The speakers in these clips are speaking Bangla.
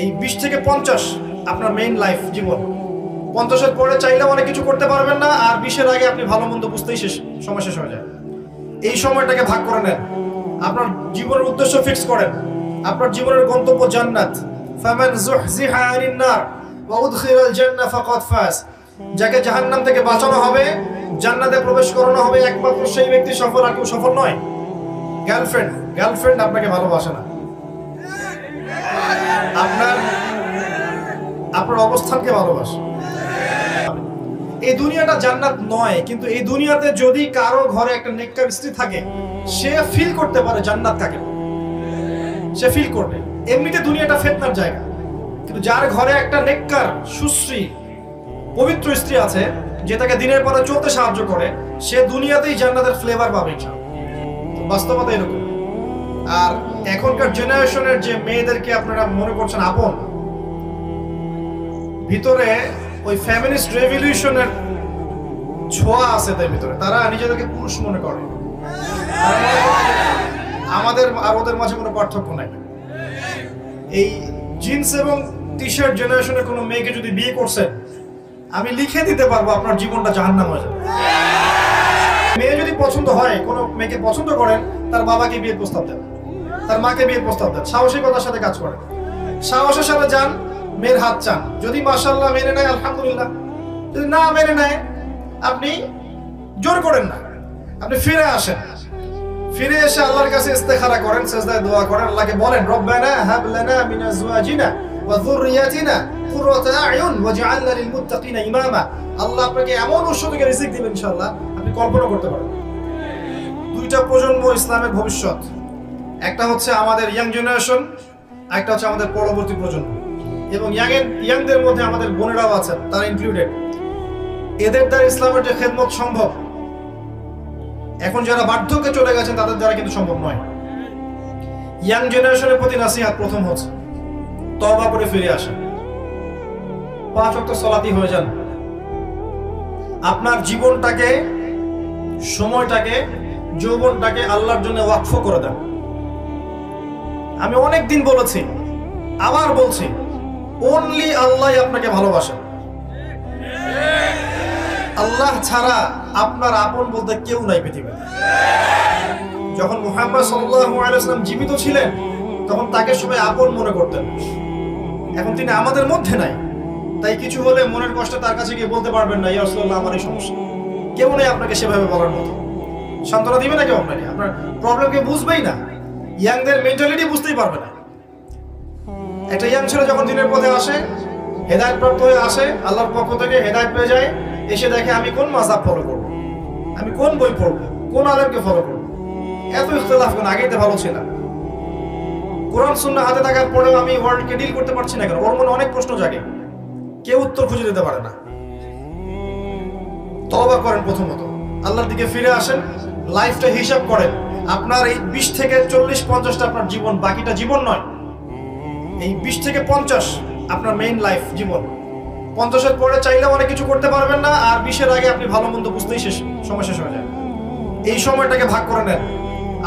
এই 20 থেকে 50 আপনার মেইন লাইফ জীবন। 50-এর পরে চাইলে অনেক কিছু করতে পারবেন না, আর 20-এর আগে আপনি ভালো মন্দ বুঝতেই সময় শেষ হয়ে যায়। এই সময়টাকে ভাগ করে নেন, আপনার জীবনের উদ্দেশ্য ফিক্স করেন। আপনার জীবনের গন্তব্য জান্নাত। ফামান যুহজিহা আনিন নার ওয়া উদখিলাল জান্নাহ ফাকাদ ফাজ। যাকে জাহান্নাম থেকে বাঁচানো হবে, জান্নাতে প্রবেশ করানো হবে, একমাত্র সেই ব্যক্তি সফল, আর কেউ সফল নয়। গার্লফ্রেন্ড আপনাকে ভালোবাসে না, আপনার অবস্থানকে ভালোবাসে। এই দুনিয়াটা জান্নাত নয়, কিন্তু এই দুনিয়াতে যদি কারো ঘরে একটা নেককার স্ত্রী থাকে, সে ফিল করতে পারে জান্নাত কাকে, সে ফিল করবে। এমনিতে দুনিয়াটা ফিতনার জায়গা, কিন্তু যার ঘরে একটা নেককার সুশ্রী পবিত্র স্ত্রী আছে, যে তাকে দিনের পরে চলতে সাহায্য করে, সে দুনিয়াতেই জান্নাতের ফ্লেভার পাবে। বাস্তবতা এরকম। আর এখনকার জেনারেশনের যে মেয়েদেরকে আপনারা মনে করছেন আপন, ভিতরে ওই ফেমিনিস্ট রেভলিউশনের ছোঁয়া আছে তার ভিতরে। তারা নিজেদেরকে পুরুষ মনে করে, আমাদের আর ওদের মাঝে কোনো পার্থক্য নাই। এই জিন্স এবং টি শার্ট জেনারেশনের কোনো মেয়েকে যদি বিয়ে করছে, আমি লিখে দিতে পারবো আপনার জীবনটা জাহান্নাম হয়ে যাবে। মেয়ে যদি পছন্দ হয়, কোনো মেয়েকে পছন্দ করেন, তার বাবাকে বিয়ের প্রস্তাব দেন, তার মাকে বিয়ের প্রস্তাব দেন, সাহসিকতার সাথে কাজ করেন, সাহসের সাথে যান, মেয়ের হাত চান। যদি মাশাআল্লাহ মেনে নেয় আলহামদুলিল্লাহ, যদি না মেনে নেয় আপনি জোর করেন না, আপনি ফিরে আসেন। ফিরে এসে আল্লাহর কাছে ইস্তেখারা করেন, সিজদায় দোয়া করেন, আল্লাহকে বলেন রব্বানা হাব লানা মিন আজওয়াজিনা ওয়া যুররিয়াতিনা কুররাতা আয়ুন ওয়াজআলনা লিল মুত্তাকিনা ইমামা। আল্লাহ আপনাকে এমন উৎস থেকে রিজিক দিবেন ইনশাআল্লাহ, আপনি কল্পনা করতে পারেন। দুইটা প্রজন্ম ইসলামের ভবিষ্যৎ, একটা হচ্ছে আমাদের ইয়াং জেনারেশন, একটা হচ্ছে আমাদের পরবর্তী প্রজন্ম। এবং ইয়াংদের মধ্যে আমাদের বোনেরাও আছেন, তারা ইনক্লুডেড। এদের দ্বারা ইসলামের যে খেদমত সম্ভব, এখন যারা বার্ধক্যে চলে গেছেন তাদের দ্বারা কিন্তু সম্ভব নয়। ইয়াং জেনারেশনের প্রতি নাসিহাত প্রথম হচ্ছে তওবা করে ফিরে আসেন, 5 ওয়াক্ত সালাতি হয়ে যান, আপনার জীবনটাকে, সময়টাকে, যৌবনটাকে আল্লাহর জন্য ওয়াকফ করে দেন। আমি অনেক দিন বলেছি, আবার বলছি, অনলি আল্লাহ আপনাকে ভালোবাসেন। আল্লাহ ছাড়া আপনার আপন বলতে কেউ নাই পৃথিবীতে। যখন মুহাম্মদ সাল্লাল্লাহু আলাইহি ওয়াসাল্লাম জীবিত ছিলেন, তখন তাকে সবাই আপন মনে করতেন। এখন তিনি আমাদের মধ্যে নাই, তাই কিছু হলে মনের কষ্ট তার কাছে গিয়ে বলতে পারবেন না, ইয়া রাসূলুল্লাহ আমার এই সমস্যা। কেউ নেই আপনাকে সেভাবে বলার মতো, সান্ত্বনা দিবে না কেউ আপনাকে, আপনার প্রবলেমকে বুঝবেই না। ইয়াংদের মেন্টালিটি বুঝতেই পারবে না। একটা ইয়াং ছেলে যখন দিনের পথে আসে, হেদায়েত প্রাপ্ত হয়ে আসে, আল্লাহর পক্ষ থেকে হেদায়েত পেয়ে যায়, এসে দেখে আমি কোন মাযহাব ফলো করব, আমি কোন বই পড়বো, কোন আলেমকে ফলো করবো, এত ইখতিলাফ কেন, আগেই তো ভালো ছিলাম। কোরআন সুন্নাহ হাতে থাকার পরেও আমি ওয়ার্ল্ডকে ডিল করতে পারছি না কেন? ওর মনে অনেক প্রশ্ন জাগে, কেউ উত্তর খুঁজে দিতে পারে না। তওবা করেন, প্রথমত আল্লাহর দিকে ফিরে আসেন, লাইফটা হিসাব করেন। আপনার এই 20 থেকে 40-50টা আপনার জীবন, বাকিটা জীবন নয়। এই 20 থেকে 50 আপনার মেইন লাইফ জীবন। 50-এর পরে চাইলে অনেক কিছু করতে পারবেন না, আর 20-এর আগে আপনি ভালো মন্দ বুঝতেই সময় শেষ হয়ে যায়। এই সময়টাকে ভাগ করে নেন,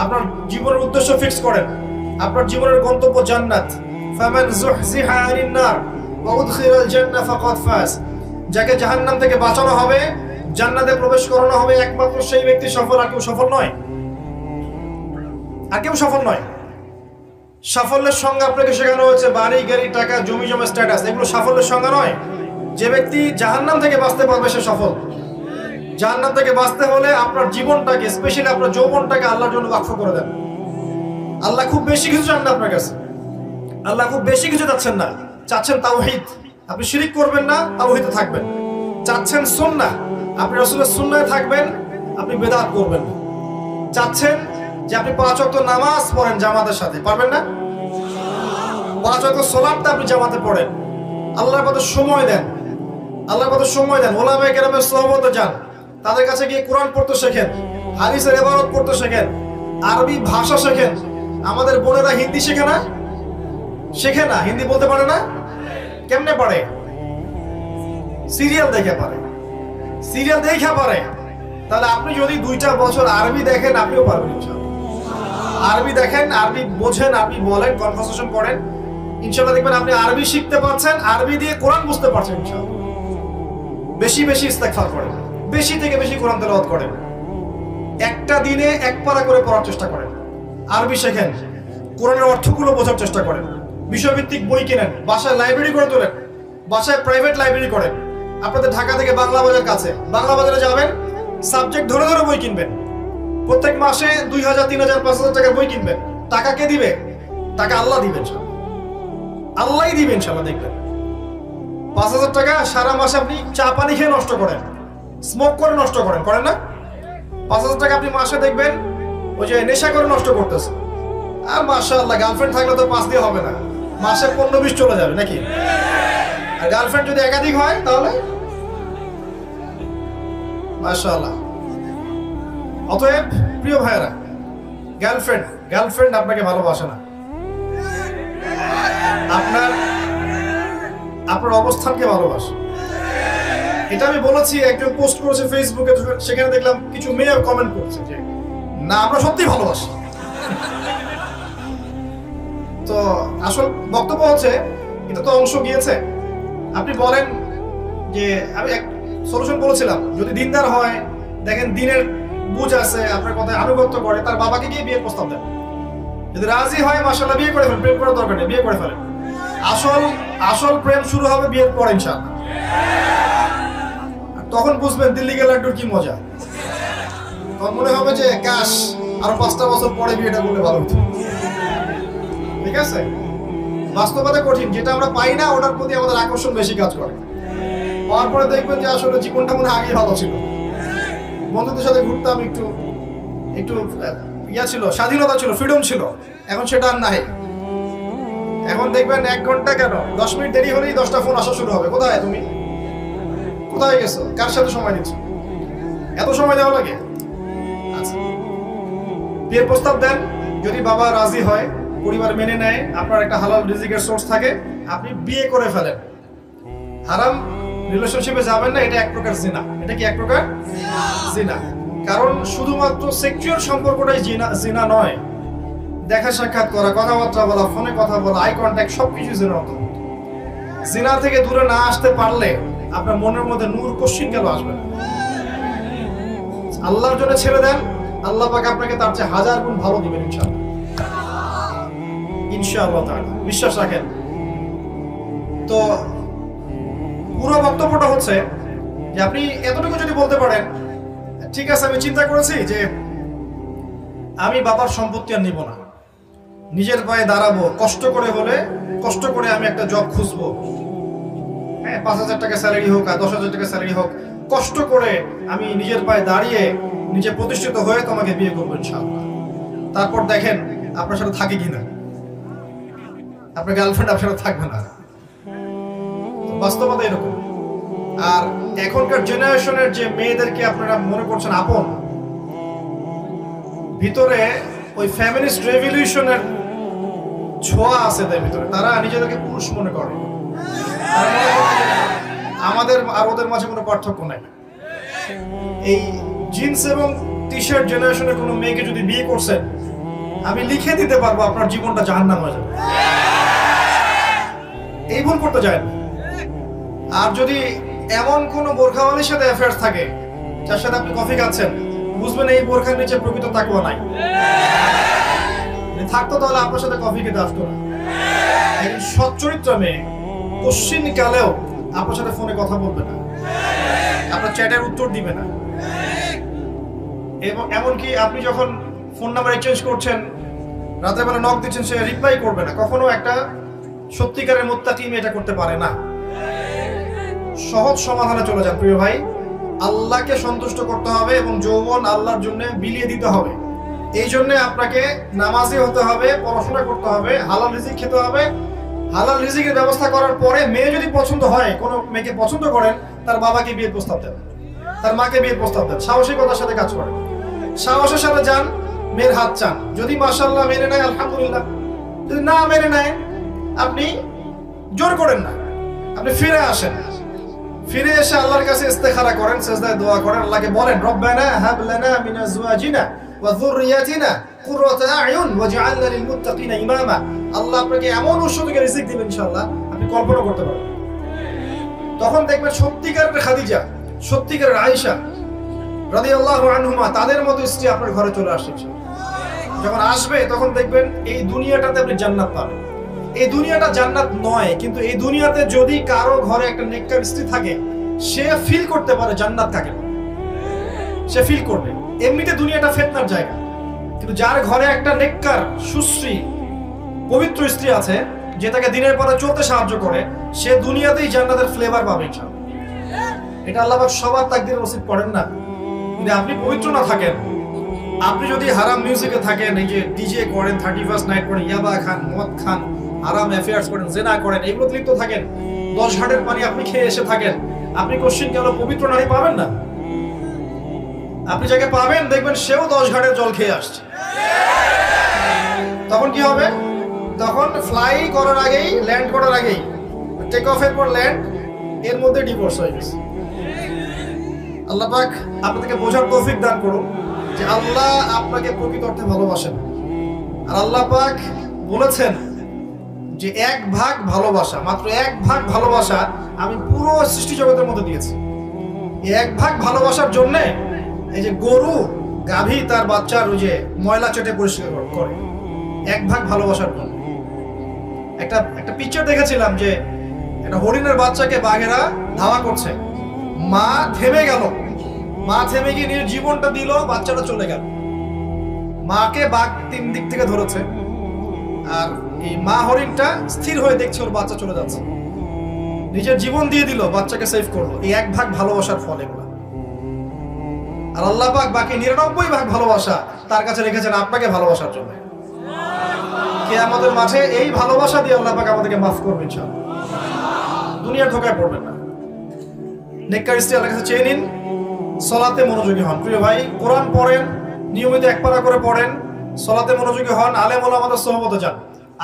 আপনার জীবনের উদ্দেশ্য ফিক্স করেন। আপনার জীবনের গন্তব্য জান্নাত। ফামান যুহজিহা আনিন নার ওয়া উদখিলাল জান্নাহ ফাকাদ ফাজ। যাকে জাহান্নাম থেকে বাঁচানো হবে, জান্নাতে প্রবেশ করানো হবে, একমাত্র সেই ব্যক্তি সফল, আর কেউ সফল নয়, আর কেউ সফল নয়। সাফল্যের সংজ্ঞা আপনাকে শেখানো হয়েছে বাড়ি, গাড়ি, টাকা, জমি জমা, স্ট্যাটাস, এগুলো সাফল্যের সংজ্ঞা নয়। যে ব্যক্তি জাহান্নাম থেকে বাঁচতে পারবে সে সফল। জাহান্নাম থেকে বাঁচতে হলে আপনার জীবনটাকে, স্পেশালি আপনার যৌবনটাকে আল্লাহর জন্য ওয়াকফ করে দেন। আল্লাহ খুব বেশি কিছু চান না আপনার কাছে, আল্লাহ খুব বেশি কিছু চাচ্ছেন না। চাচ্ছেন তাওহীদ, আপনি শিরিক করবেন না, তাওহীদে থাকবেন। চাচ্ছেন সুন্নাহ, আপনি রাসূলের সুন্নাহে থাকবেন, আপনি বেদাত করবেন না। চাচ্ছেন যে আপনি 5 ওয়াক্ত নামাজ পড়েন জামাতের সাথে, পারবেন না? 5 ওয়াক্ত সালাতটা আপনি জামাতে পড়েন, আল্লাহর পথে সময় দেন, আল্লাহর পথে সময় দেন। ওলামায়ে কেরামের সোহবতে যান, তাদের কাছে গিয়ে কোরআন পড়তে শেখেন, হাদিসের ইবারত পড়তে শেখেন, আরবি ভাষা শেখেন। আমাদের বোনেরা হিন্দি শেখে না, শেখে না, হিন্দি বলতে পারে না। কেমনে পারে? সিরিয়াল দেখে পারে, সিরিয়াল দেখে পারে। তাহলে আপনি যদি 2টা বছর আরবি দেখেন, আপনিও পারবেন ইনশাআল্লাহ। আরবি দেখেন, আরবি বোঝেন, আপনি বলেন, কনভারসেশন করেন, ইনশাআল্লাহ দেখবেন আপনি আরবি শিখতে পারছেন, আরবি দিয়ে কোরআন বুঝতে পারছেন ইনশাআল্লাহ। বেশি বেশি ইস্তেগফার করেন, বেশি থেকে বেশি কোরআন তেলাওয়াত করেন, একটা দিনে এক পারা করে পড়ার চেষ্টা করেন, আরবি শেখেন, কোরআনের অর্থগুলো বোঝার চেষ্টা করেন, বিষয়ভিত্তিক বই কিনেন, বাসায় লাইব্রেরি করে তোলেন, বাসায় প্রাইভেট লাইব্রেরি করেন। আপনাদের ঢাকা থেকে বাংলা বাজার কাছে, বাংলা বাজারে যাবেন, সাবজেক্ট ধরে ধরে বই কিনবেন। প্রত্যেক মাসে 2000, 3000, 5000 টাকার বই কিনবেন। টাকা কে দিবে? টাকা আল্লাহ দিবেন, আল্লাহই দিবেন ইনশাআল্লাহ। দেখবেন 5000 টাকা সারা মাসে আপনি চা পানি খেয়ে নষ্ট করেন, স্মোক করে নষ্ট করেন, করেন না? 5000 টাকা আপনি মাসে দেখবেন ওই যে নেশা করে নষ্ট করতেছে। আর মাশাআল্লাহ গার্লফ্রেন্ড থাকলে তো 5 দিয়ে হবে না, মাসে 15-20 চলে যাবে নাকি? আর গার্লফ্রেন্ড যদি একাধিক হয় তাহলে মাশাআল্লাহ। অতএব প্রিয় ভাইয়েরা, গার্লফ্রেন্ড আপনাকে ভালোবাসে না, আপনার অবস্থানকে ভালোবাসে। এটা আমি বলেছি, একজন পোস্ট করেছে ফেসবুকে, সেখানে দেখলাম কিছু মেয়ে কমেন্ট করছে যে না আমরা সত্যি ভালোবাসি। তো আসল বক্তব্য হচ্ছে এটা তো অংশ গিয়েছে। আপনি বলেন যে আমি এক সলিউশন বলেছিলাম, যদি দিনদার হয়, দেখেন দিনের বুঝ আছে, আপনার কথায় আনুগত্য করে, তার বাবাকে গিয়ে বিয়ের প্রস্তাব দেন। যদি রাজি হয় মাশাআল্লাহ বিয়ে করে ফেলেন, প্রেম করার দরকার নেই, বিয়ে করে ফেলেন। আসল প্রেম শুরু হবে বিয়ের পর ইনশাআল্লাহ। তখন বুঝবেন দিল্লি কে লাড্ডুর কি মজা। তখন মনে হবে যে কাশ আরো 5টা বছর পরে বিয়েটা করলে ভালো হতো। ঠিক আছে? বাস্তবতা কঠিন, যেটা আমরা পাই না ওটার প্রতি আমাদের আকর্ষণ বেশি কাজ করে। পাওয়ার পরে দেখবেন যে আসলে জীবনটা মনে আগেই ভালো ছিল, বন্ধুদের সাথে ঘুরতাম, একটু ইয়া ছিল, স্বাধীনতা ছিল, ফ্রিডম ছিল। এখন সেটা আর নাই। এখন দেখবেন 1 ঘন্টা কেন 10 মিনিট দেরি হলেই 10টা ফোন আসা শুরু হবে। কোথায় তুমি? কোথায় গেছো? কার সাথে সময় দিচ্ছ? এত সময় দেওয়া লাগে? আচ্ছা, বিয়ের প্রস্তাব দেন। যদি বাবা রাজি হয়, পরিবার মেনে নেয়, আপনার একটা হালাল রিজিকের সোর্স থাকে, আপনি বিয়ে করে ফেলেন। হারাম রিলেশনশিপে যাবেন না, এটা এক প্রকার জিনা। এটা কি এক প্রকার জিনা? কারণ শুধুমাত্র সেক্সুয়াল সম্পর্কটাই জিনা নয়, দেখা সাক্ষাৎ করা, কথাবার্তা বলা, ফোনে কথা বলা, আই কন্ট্যাক্ট, সবকিছু জিনার অন্তর্ভুক্ত। জিনা থেকে দূরে না আসতে পারলে আপনার মনের মধ্যে নূর কশিন কেন আসবে না? আল্লাহর জন্য ছেড়ে দেন, আল্লাহ পাক আপনাকে তার চেয়ে 1000 গুণ ভালো দিবেন ইনশাআল্লাহ। ইনশাআল্লাহ তাআলা বিশ্বাস রাখেন। তো পুরো বক্তব্যটা হচ্ছে যে আপনি এতটুকু যদি বলতে পারেন, ঠিক আছে আমি চিন্তা করেছি যে আমি বাবার সম্পত্তি আর নিব না, নিজের পায়ে দাঁড়াবো, কষ্ট করে আমি একটা জব খুঁজবো। হ্যাঁ, 5000 টাকা স্যালারি হোক আর 10,000 টাকা স্যালারি হোক, কষ্ট করে আমি নিজের পায়ে দাঁড়িয়ে নিজে প্রতিষ্ঠিত হয়ে তোমাকে বিয়ে করবো ইনশাআল্লাহ। তারপর দেখেন আপনার সাথে থাকে কিনা, আপনার গার্লফ্রেন্ড আপনার সাথে থাকবে না। বাস্তবতা এরকম। আর এখনকার জেনারেশনের যে মেয়েদেরকে আপনারা মনে করছেন আপন, ভিতরে ওই ফেমিনিস্ট রেভলিউশনের ছোঁয়া আছে তার ভিতরে। তারা নিজেদেরকে পুরুষ মনে করে, আমাদের আর ওদের মাঝে কোনো পার্থক্য নাই। এই জিন্স এবং টি শার্ট জেনারেশনের কোনো মেয়েকে যদি বিয়ে করছেন, আমি লিখে দিতে পারবো আপনার জীবনটা জাহান্নাম হয়ে যাবে। এই ভুল করতে যায় না। আর যদি এমন কোন বোরখাওয়ালির সাথে অ্যাফেয়ার্স থাকে, যার সাথে আপনি কফি খাচ্ছেন, বুঝবেন এই বোরখার নিচে প্রকৃত তাকওয়া নাই। থাকতো তাহলে আপনার সাথে কফি খেতে আসতো না। একজন সচ্চরিত্র মেয়ে কোশ্চিন কালেও আপনার সাথে ফোনে কথা বলবে না, আপনার চ্যাটের উত্তর দিবে না। এবং এমনকি আপনি যখন ফোন নাম্বার এক্সচেঞ্জ করছেন, রাতের বেলা নক দিচ্ছেন, সে রিপ্লাই করবে না। কখনো একটা সত্যিকারের মুত্তাকি মেয়ে এটা করতে পারে না। সহজ সমাধানে চলে যান প্রিয় ভাই। আল্লাহকে সন্তুষ্ট করতে হবে এবং যৌবন আল্লাহর জন্য বিলিয়ে দিতে হবে। এই জন্য আপনাকে নামাজি হতে হবে, পড়াশোনা করতে হবে, হালাল রিজিক খেতে হবে। হালাল রিজিকের ব্যবস্থা করার পরে মেয়ে যদি পছন্দ হয়, কোনো মেয়েকে পছন্দ করেন, তার বাবাকে বিয়ের প্রস্তাব দেন, তার মাকে বিয়ের প্রস্তাব দেন। সাহসিকতার সাথে কাজ করেন, সাহসের সাথে যান, মেয়ের হাত চান। যদি মাশাআল্লাহ মেনে নেয় আলহামদুলিল্লাহ, যদি না মেনে নেয় আপনি জোর করেন না, আপনি ফিরে আসেন। ফিরে এসে আল্লাহর কাছে ইস্তেখারা করেন, সিজদায় দোয়া করেন, আল্লাহকে বলেন রব্বানা হাব লানা মিন আজওয়াজিনা ওয়া যুররিয়াতিনা কুররাতা আয়ুন ওয়াজআলনা লিল মুত্তাকিনা ইমামা। আল্লাহ আপনাকে এমন উৎস থেকে রিজিক দিবেন ইনশাআল্লাহ আপনি কল্পনা করতে পারবেন। তখন দেখবেন সত্যিকারের খাদিজা, সত্যিকারের আয়েশা রাদিয়াল্লাহু আনহুমা তাদের মতো স্ত্রী আপনার ঘরে চলে আসছে। যখন আসবে তখন দেখবেন এই দুনিয়াটাতে আপনি জান্নাত পাবেন। এই দুনিয়াটা জান্নাত নয়, কিন্তু এই দুনিয়াতে যদি কারো ঘরে একটা নেককার স্ত্রী থাকে সে ফিল করতে পারে জান্নাত কাকে বলে। সে ফিল করবে। এমনিতে দুনিয়াটা ফিতনার জায়গা, কিন্তু যার ঘরে একটা নেককার সুশ্রী পবিত্র স্ত্রী আছে যে তাকে দিনের পরে চলতে সাহায্য করে, সে দুনিয়াতেই জান্নাতের ফ্লেভার পাবে ইনশাআল্লাহ। এটা আল্লাহ পাক সবার তাকদীরে নসিব করেন না। যদি আপনি পবিত্র না থাকেন, আপনি যদি হারাম মিউজিকে থাকেন, এই যে ডিজে করেন, 31st নাইট করেন, ইয়াবা খান, মদ খান, হারাম অ্যাফেয়ার্স করেন, জেনা করেন, এগুলো লিপ্ত থাকেন, 10 ঘাটের পানি আপনি খেয়ে এসে থাকেন, আপনি কোশ্চিন কেন পবিত্র নারী পাবেন না? আপনি যাকে পাবেন দেখবেন সেও 10 ঘাটের জল খেয়ে আসছে। তখন কি হবে? তখন ফ্লাই করার আগেই, ল্যান্ড করার আগেই, টেক অফের পর ল্যান্ড, এর মধ্যে ডিভোর্স হয়ে গেছে। আল্লাহ পাক আপনাদেরকে বোঝার তৌফিক দান করুন যে আল্লাহ আপনাকে প্রকৃত অর্থে ভালোবাসেন। আর আল্লাহ পাক বলেছেন যে 1 ভাগ ভালোবাসা, মাত্র 1 ভাগ ভালোবাসা আমি পুরো সৃষ্টি জগতের মধ্যে দিয়েছি। এই 1 ভাগ ভালোবাসার জন্য এই যে গরু গাভী তার বাচ্চার ওই যে ময়লা চেটে পরিষ্কার করে, 1 ভাগ ভালোবাসার জন্য। একটা পিকচার দেখেছিলাম যে একটা হরিণের বাচ্চাকে বাঘেরা ধাওয়া করছে, মা থেমে গেল, মা থেমে গিয়ে নিজের জীবনটা দিল, বাচ্চাটা চলে গেল। মাকে বাঘ 3 দিক থেকে ধরেছে, আর এই মা হরিণটা স্থির হয়ে দেখছে ওর বাচ্চা চলে যাচ্ছে, নিজের জীবন দিয়ে দিল, বাচ্চাকে সেভ করলো। এই 1 ভাগ ভালোবাসার ফল এগুলা। আর আল্লাহ পাক বাকি 99 ভাগ ভালোবাসা তার কাছে রেখেছেন আপনাকে ভালোবাসার জন্য। কিয়ামতের মাঠে এই ভালোবাসা দিয়ে আল্লাহ পাক আমাদেরকে মাফ করবেন ইনশাআল্লাহ। দুনিয়ার ধোঁকায় পড়বেন না। নেককার স্ত্রী আল্লাহর কাছে চেয়ে নিন, সালাতে মনোযোগী হন। প্রিয় ভাই, কোরআন পড়েন, নিয়মিত 1 পারা করে পড়েন, সালাতে মনোযোগী হন, আলেম ওলামাদের সোহবতে যান,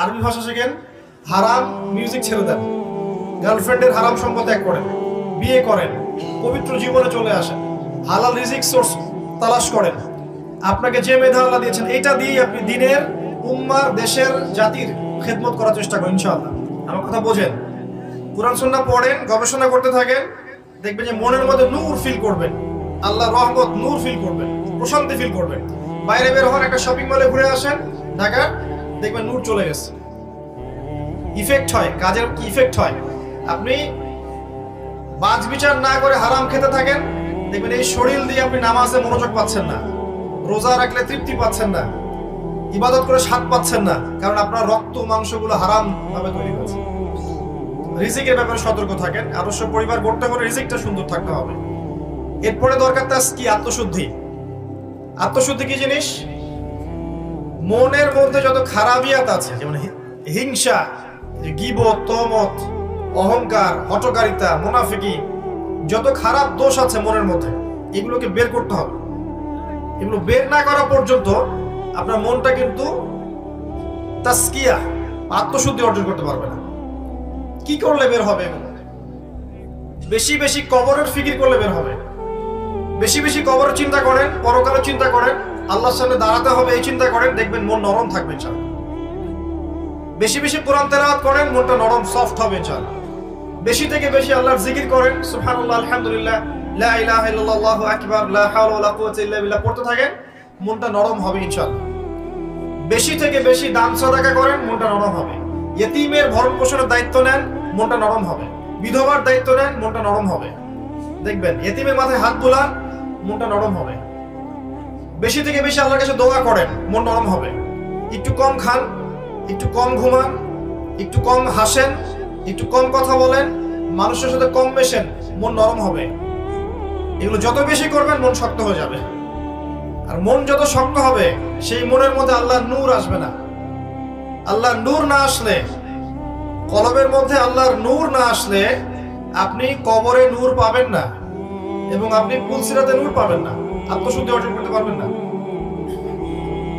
আরবি ভাষা শেখেন, হারাম মিউজিক ছেড়ে দেন, গার্লফ্রেন্ডের হারাম সম্পদ ত্যাগ করেন, বিয়ে করেন, পবিত্র জীবনে চলে আসেন, হালাল রিজিক সোর্স তালাশ করেন। আপনাকে যে মেধা আল্লাহ দিয়েছেন এটা দিয়ে আপনি দিনের, উম্মার, দেশের, জাতির খেদমত করার চেষ্টা করেন ইনশাআল্লাহ। আমার কথা বোঝেন? কুরআন সুন্নাহ পড়েন, গবেষণা করতে থাকেন, দেখবেন যে মনের মধ্যে নূর ফিল করবেন, আল্লাহর রহমত নূর ফিল করবেন, প্রশান্তি ফিল করবেন। বাইরে বের হন, একটা শপিং মলে ঘুরে আসেন ঢাকা, দেখবেন নূর চলে গেছে। ইফেক্ট হয়, কাজের কি ইফেক্ট হয়? আপনি বাজ বিচার না করে হারাম খেতে থাকেন, দেখবেন এই শরীর দিয়ে আপনি নামাজে মনোযোগ পাচ্ছেন না, রোজা রাখলে তৃপ্তি পাচ্ছেন না, ইবাদত করে স্বাদ পাচ্ছেন না, কারণ আপনার রক্ত মাংসগুলো হারাম ভাবে তৈরি হয়েছে। রিজিকের ব্যাপারে সতর্ক থাকেন। আদর্শ পরিবার গড়তে হলে রিজিকটা সুন্দর থাকতে হবে। এরপরে দরকার কি? আত্মশুদ্ধি। আত্মশুদ্ধি কি জিনিস? মনের মধ্যে যত খারাপিয়াত আছে, যেমন হিংসা, গীবত, তহমত, অহংকার, হঠকারিতা, মুনাফিকি, যত খারাপ দোষ আছে মনের মধ্যে, এগুলোকে বের করতে হবে। এগুলো বের না করা পর্যন্ত আপনার মনটা কিন্তু তাসকিয়া, আত্মশুদ্ধি অর্জন করতে পারবে না। কি করলে বের হবে? বেশি বেশি কবরের ফিকির করলে বের হবে। বেশি বেশি কবরের চিন্তা করেন, পরকালের চিন্তা করেন, আল্লাহর সামনে দাঁড়াতে হবে এই চিন্তা করেন, দেখবেন মন নরম থাকবে ইনশাআল্লাহ। বেশি বেশি কোরআন তেলাওয়াত করেন, মনটা নরম সফট হবে ইনশাআল্লাহ। বেশি থেকে বেশি আল্লাহর জিকির করেন, সুবহানাল্লাহ, আলহামদুলিল্লাহ, লা ইলাহা ইল্লাল্লাহ, আল্লাহু আকবার, লা হাওলা ওয়ালা কুওয়াতা ইল্লা বিল্লাহ পড়তে থাকেন, মনটা নরম হবে ইনশাআল্লাহ। বেশি থেকে বেশি দান সাদাকা করেন, মনটা নরম হবে। ইতিমের ভরণ পোষণের দায়িত্ব নেন, মনটা নরম হবে। বিধবার দায়িত্ব নেন, মনটা নরম হবে। দেখবেন ইতিমের মাথায় হাত বুলান, মনটা নরম হবে। বেশি থেকে বেশি আল্লাহর কাছে দোয়া করেন, মন নরম হবে। একটু কম খান, একটু কম ঘুমান, একটু কম হাসেন, একটু কম কথা বলেন, মানুষের সাথে কম মেশেন, মন নরম হবে। এগুলো যত বেশি করবেন মন শক্ত হয়ে যাবে। আর মন যত শক্ত হবে সেই মনের মধ্যে আল্লাহর নূর আসবে না। আল্লাহর নূর না আসলে, কলবের মধ্যে আল্লাহর নূর না আসলে আপনি কবরে নূর পাবেন না এবং আপনি পুলসিরাতে নূর পাবেন না, আত্মশুদ্ধি অর্জন করতে পারবেন না।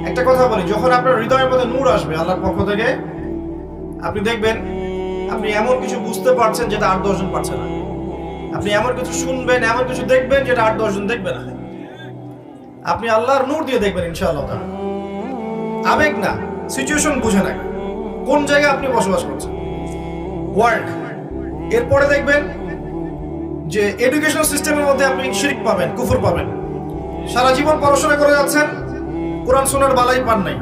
একটা কথা বলি, যখন আপনার হৃদয়ের মধ্যে নূর আসবে আল্লাহর পক্ষ থেকে, আপনি দেখবেন আপনি এমন কিছু বুঝতে পারছেন যেটা 8-10 জন পারছে না। আপনি এমন কিছু শুনবেন, এমন কিছু দেখবেন যেটা 8-10 জন দেখবে না। আপনি আল্লাহর নূর দিয়ে দেখবেন ইনশাআল্লাহ। আবেগ না, সিচুয়েশন বুঝে না কোন জায়গায় আপনি বসবাস করছেন। ওয়ার্ক, এরপরে দেখবেন যে এডুকেশন সিস্টেমের মধ্যে আপনি শিরক পাবেন, কুফর পাবেন। সারা জীবন পড়াশোনা করে যাচ্ছেন, কোরআন শোনার বালাই পান নাই,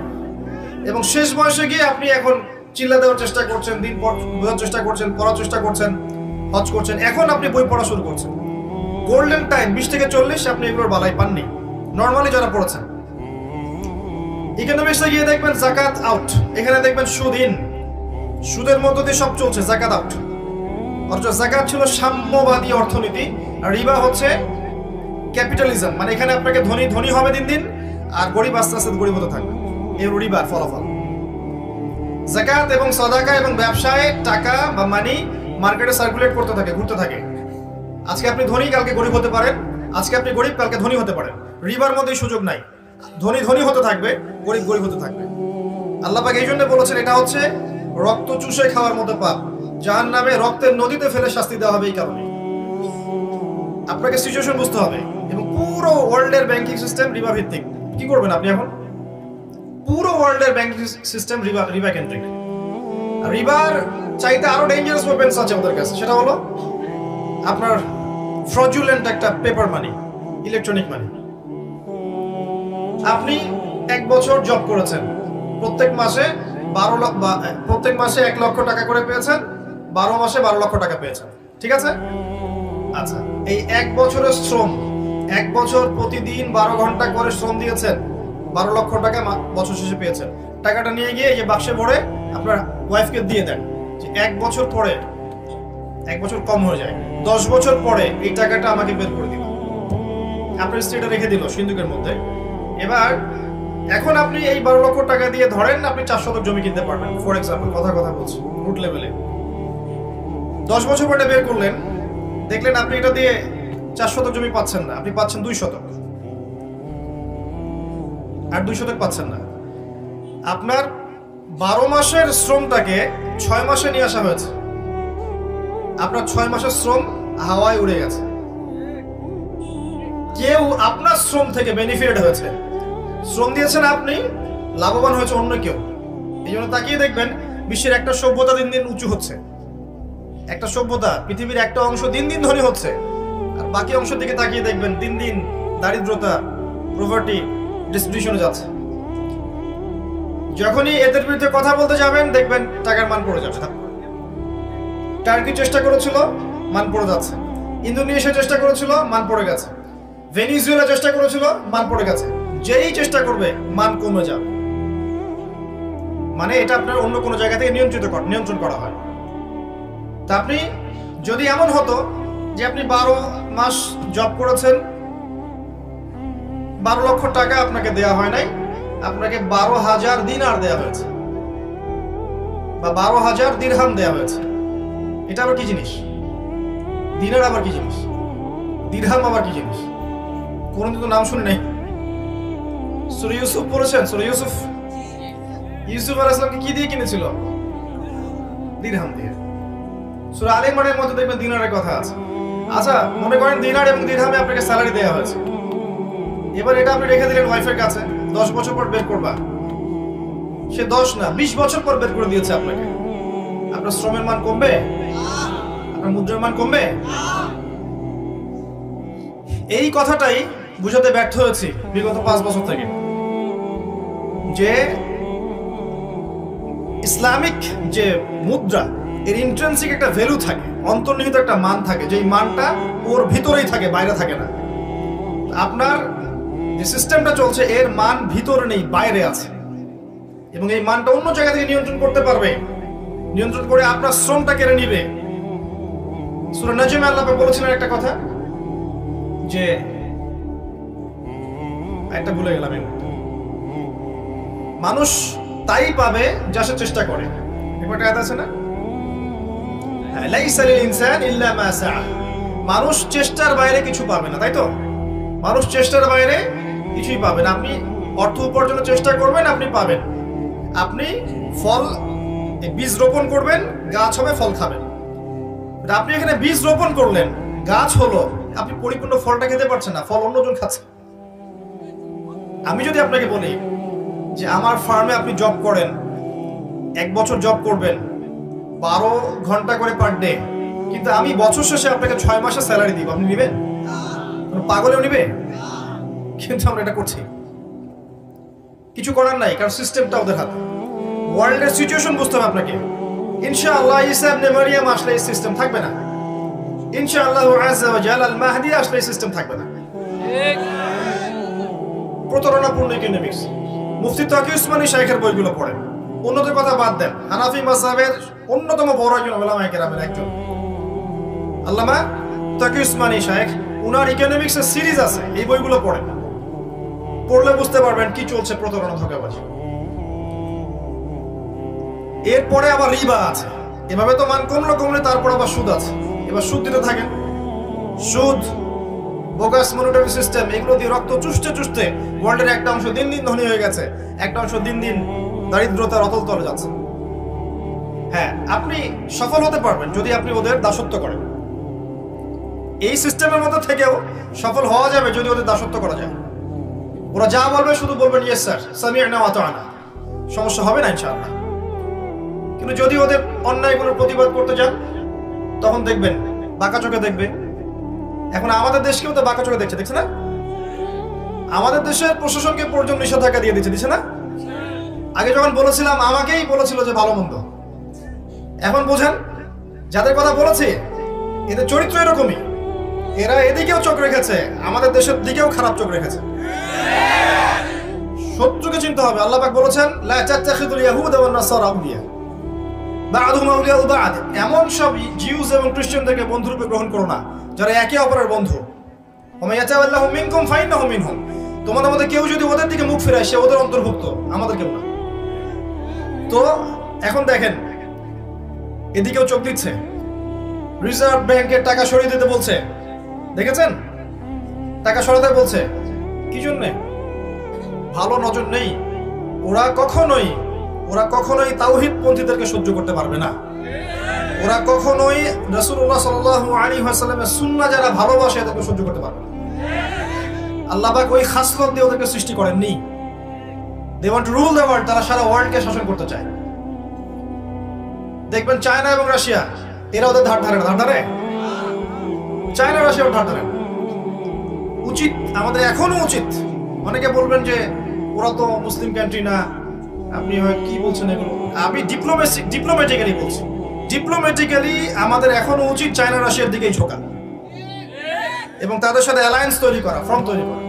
এবং শেষ বয়সে গিয়ে আপনি এখন চিল্লা দেওয়ার চেষ্টা করছেন, দিন বোঝার চেষ্টা করছেন, পড়ার চেষ্টা করছেন, হজ করছেন, এখন আপনি বই পড়া শুরু করছেন। গোল্ডেন টাইম 20 থেকে 40 আপনি এগুলোর বালাই পাননি নর্মালি যারা পড়েছেন। ইকোনমিক্সে গিয়ে দেখবেন যাকাত আউট, এখানে দেখবেন সুদ ইন, সুদের মধ্য দিয়ে সব চলছে, যাকাত আউট। অথচ যাকাত ছিল সাম্যবাদী অর্থনীতি, আর রিবা হচ্ছে ক্যাপিটালিজম, মানে এখানে আপনাকে ধনী ধনী হবে দিন দিন, আর গরিব আস্তে আস্তে গরিব হতে থাকবে। এর রিবার ফলাফল। যাকাত এবং সাদাকা এবং ব্যবসায় টাকা বা মানি মার্কেটে সার্কুলেট করতে থাকে, ঘুরতে থাকে। আজকে আপনি ধনী, কালকে গরিব হতে পারেন, আজকে আপনি গরিব, কালকে ধনী হতে পারেন। রিবার মধ্যে সুযোগ নাই, ধনী ধনী হতে থাকবে, গরিব গরিব হতে থাকবে। আল্লাহ পাক এই জন্য বলেছেন এটা হচ্ছে রক্ত চুষে খাওয়ার মতো পাপ, জাহান্নামে রক্তের নদীতে ফেলে শাস্তি দেওয়া হবে। এই কারণে আপনাকে সিচুয়েশন বুঝতে হবে, এবং পুরো ওয়ার্ল্ডের ব্যাংকিং সিস্টেম রিবা ভিত্তিক। কি করবেন আপনি এখন? পুরো ওয়ার্ল্ডের ব্যাংকিং সিস্টেম রিবা কেন্দ্রিক। রিবার চাইতে আরো ডেঞ্জারাস ওয়েপেন্স আছে আমাদের কাছে, সেটা হলো আপনার ফ্রডুলেন্ট একটা পেপার মানি, ইলেকট্রনিক মানি। আপনি 1 বছর জব করেছেন, প্রত্যেক মাসে 1 লক্ষ টাকা করে পেয়েছেন, 12 মাসে 12 লক্ষ টাকা পেয়েছেন, ঠিক আছে? আচ্ছা, এই 1 বছরের শ্রম, 1 বছর প্রতিদিন 12 ঘন্টা করে শ্রম দিয়েছেন, 12 লক্ষ টাকা বছর শেষে পেয়েছেন। টাকাটা নিয়ে গিয়ে এই বাক্সে ভরে আপনার ওয়াইফকে দিয়ে দেন, যে 1 বছর পরে, 1 বছর কম হয়ে যায়, 10 বছর পরে এই টাকাটা আমাকে বের করে দিল। আপনার স্ত্রীটা রেখে দিল সিন্ধুকের মধ্যে। এবার এখন আপনি এই 12 লক্ষ টাকা দিয়ে ধরেন আপনি 4 শতক জমি কিনতে পারবেন, ফর এক্সাম্পল, কথা বলছি রুট লেভেলে। 10 বছর পরে বের করলেন, দেখলেন আপনি এটা দিয়ে 4 শতক জমি পাচ্ছেন না, আপনি পাচ্ছেন 2 শতক, আর 2 শতক পাচ্ছেন না। আপনার 12 মাসের শ্রমটাকে 6 মাসে নিয়ে আসা হয়েছে, আপনার 6 মাসের শ্রম হাওয়ায় উড়ে গেছে। কেউ আপনার শ্রম থেকে বেনিফিটেড হয়েছে, শ্রম দিয়েছেন আপনি, লাভবান হয়েছে অন্য কেউ। এই জন্য তাকিয়ে দেখবেন বিশ্বের একটা সভ্যতা দিন দিন উঁচু হচ্ছে, একটা সভ্যতা, পৃথিবীর একটা অংশ দিন দিন ধনী হচ্ছে, আর বাকি অংশের দিকে তাকিয়ে দেখবেন দিন দিন দারিদ্রতা, প্রভার্টি ডিস্ট্রিবিউশনে যাচ্ছে। যখনই এদের বিরুদ্ধে কথা বলতে যাবেন দেখবেন টাকার মান পড়ে যাচ্ছে। টার্কি চেষ্টা করেছিল, মান পড়ে যাচ্ছে। ইন্দোনেশিয়া চেষ্টা করেছিল, মান পড়ে গেছে। ভেনিজুয়েলা চেষ্টা করেছিল, মান পড়ে গেছে। যেই চেষ্টা করবে মান কমে যাবে, মানে এটা আপনার অন্য কোনো জায়গা থেকে নিয়ন্ত্রণ করা হয়। তা আপনি যদি এমন হতো যে আপনি 12 মাস জব করেছেন, 12 লক্ষ টাকা আপনাকে দেয়া হয় নাই, আপনাকে 12,000 দিনার দেয়া হয়েছে, বা 12,000 দিরহাম দেয়া হয়েছে। এটা আবার কি জিনিস? দিনার আবার কি জিনিস? দিরহাম আবার কি জিনিস? কোনদিন তো নাম শুনি নাই। সূরা ইউসুফ পড়েছেন? সূরা ইউসুফ আলাইহিস সালামকে কি দিয়ে কিনেছিল? দিরহাম দিয়ে। সূরা আলে ইমরানের মধ্যে দেখবেন দিনারের কথা আছে। আচ্ছা, মনে করেন দিনার এবং দিরহামে আপনাকে স্যালারি দেওয়া হয়েছে, এবার এটা আপনি রেখে দিলেন ওয়াইফের কাছে, 10 বছর পর বের করবা। সে 10 না 20 বছর পর বের করে দিয়েছে আপনাকে। আপনার শ্রমের মান কমবে? আপনার মুদ্রার মান কমবে? এই কথাটাই বুঝাতে ব্যর্থ হয়েছি বিগত 5 বছর থেকে, যে ইসলামিক যে মুদ্রা, এর ইন্ট্রিনসিক একটা ভ্যালু থাকে, অন্তর্নিহিত একটা মান থাকে, যেই মানটা ওর ভিতরেই থাকে, বাইরে থাকে না। আপনার যে সিস্টেমটা চলছে এর মান ভিতরে নেই, বাইরে আছে, এবং এই মানটা অন্য জায়গা থেকে নিয়ন্ত্রণ করতে পারবে, নিয়ন্ত্রণ করে আপনার শ্রমটা কেড়ে নিবে। সূরা নাজমে আল্লাহ পাক বলেছিলেন একটা কথা, যে একটা ভুলে গেলাম, মানুষ তাই পাবে যা সে চেষ্টা করে। একটা কথা আছে না, লাইসা লিল ইনসান ইল্লা মা সাআ, মানুষ চেষ্টার বাইরে কিছু পাবে না, তাই তো? মানুষ চেষ্টার বাইরে কিছুই পাবে না। আপনি অর্থ উপার্জনের চেষ্টা করবেন, আপনি পাবেন। আপনি ফল, বীজ রোপণ করবেন, গাছ হবে, ফল খাবেন। আপনি এখানে বীজ রোপণ করলেন, গাছ হলো, আপনি পরিপূর্ণ ফলটা খেতে পারছেন না, ফল অন্যজন খাচ্ছে। আমি যদি আপনাকে বলি যে আমার ফার্মে আপনি জব করেন, 1 বছর জব করবেন, 12 ঘন্টা করে পার ডে, কিন্তু আমি বছর শেষে আপনাকে 6 মাসের স্যালারি দিব, আপনি নেবেন? পাগলেও নিবে? কিন্তু আমরা এটা করছি। কিছু করার নাই, কারণ সিস্টেমটা ওদের হাতে। ওয়ার্ল্ডের সিচুয়েশন বুঝতে হবে আপনাকে। ইনশাআল্লাহ ঈসা ইবনে মারিয়াম আসলে এই সিস্টেম থাকবে না। ইনশাআল্লাহ আযজা ওয়া জাল আল মাহদি আসলে এই সিস্টেম থাকবে না। প্রতারণাপূর্ণ ইকোনমিক্স। মুফতি তাকি উসমানী শাইখের বইগুলো পড়েন। অন্যদের কথা বাদ দেন, হানাফি মাযহাবের অন্যতম বড় একজন উলামায়ে কেরামের একজন আল্লামা তাকি উসমানী শাইখ, উনার ইকোনমিক্সের সিরিজ আছে, এই বইগুলো পড়েন। পড়লে বুঝতে পারবেন কি চলছে প্রতারণা ধোঁকাবাজি। এরপরে আবার রিবা আছে। এভাবে তো মান কমলে তারপর আবার সুদ আছে। এবার সুদ দিতে থাকেন। সুদ, বোগাস মনিটরি সিস্টেম, এগুলো দিয়ে রক্ত চুষতে ওয়ার্ল্ডের একটা অংশ দিন দিন ধনী হয়ে গেছে, একটা অংশ দিন দিন দারিদ্রতার অতল তলে যাচ্ছে। হ্যাঁ, আপনি সফল হতে পারবেন যদি আপনি ওদের দাসত্ব করেন। এই সিস্টেমের মধ্যে থেকেও সফল হওয়া যাবে যদি ওদের দাসত্ব করা যায়। ওরা যা বলবে শুধু বলবেন ইয়েস স্যার, সামি'না ওয়া আতা'না, সমস্যা হবে না ইনশাআল্লাহ। কিন্তু যদি ওদের অন্যায়গুলোর প্রতিবাদ করতে যান, তখন দেখবেন বাঁকা চোখে দেখবে। এখন আমাদের দেশকেও তো বাঁকা চোখে দেখছে না? আমাদের দেশের প্রশাসনকে পর্যন্ত নিষেধাজ্ঞা দিয়ে দিচ্ছে না? আগে যখন বলেছিলাম আমাকেই বলেছিল যে ভালো মন্দ, এখন বোঝেন যাদের কথা বলেছে এদের চরিত্র এরকমই। এরা এদিকেও চোখ রেখেছে, আমাদের দেশের দিকেও খারাপ চোখ রেখেছে। শত্রুকে চিনতে হবে। আল্লাহ পাক বলেছেন লা তাত্তাখিযুল ইয়াহুদা ওয়ান নাসারা আউলিয়া বা'দুহুম আউলিয়াউ বা'দ, এমন সব জিউস এবং খ্রিস্টানদেরকে বন্ধুরূপে গ্রহণ করো না যারা একে অপরের বন্ধু। ওয়া মান ইয়াতাওয়াল্লাহুম মিনকুম ফাইন্নাহু মিনহুম, তোমাদের মধ্যে কেউ যদি ওদের দিকে মুখ ফেরায় সে ওদের অন্তর্ভুক্ত, আমাদের কেউ না। তো এখন দেখেন এদিকেও চোখ দিচ্ছে। রিজার্ভ ব্যাংকের টাকা সরিয়ে দিতে বলছে, দেখেছেন? টাকা সরাতে বলছে কি জন্য? ভালো নজর নেই। ওরা কখনোই তাওহীদ পন্থীদেরকে সহ্য করতে পারবে না। ওরা কখনোই রাসূলুল্লাহ সাল্লাল্লাহু আলাইহি ওয়াসাল্লামের সুন্নাহ যারা ভালোবাসে এদেরকে সহ্য করতে পারবে না। আল্লাহ পাক ওই খাসলত দিয়ে ওদেরকে সৃষ্টি করেননি। They want to rule the world, তারা সারা ওয়ার্ল্ডকে শাসন করতে চায়। দেখবেন চায়না এবং রাশিয়া, এরা ওদের ধার ধারে। চায়না রাশিয়ার ধার ধারে। উচিত, আমাদের এখনো উচিত। অনেকে বলবেন যে ওরা তো মুসলিম কান্ট্রি না, আপনি কি বলছেন এগুলো? আমি ডিপ্লোম্যাটিক্যালি বলছি। ডিপ্লোম্যাটিক্যালি আমাদের এখনো উচিত চায়না রাশিয়ার দিকেই ঝোঁকা এবং তাদের সাথে অ্যালায়েন্স তৈরি করা, ফ্রন্ট তৈরি করা।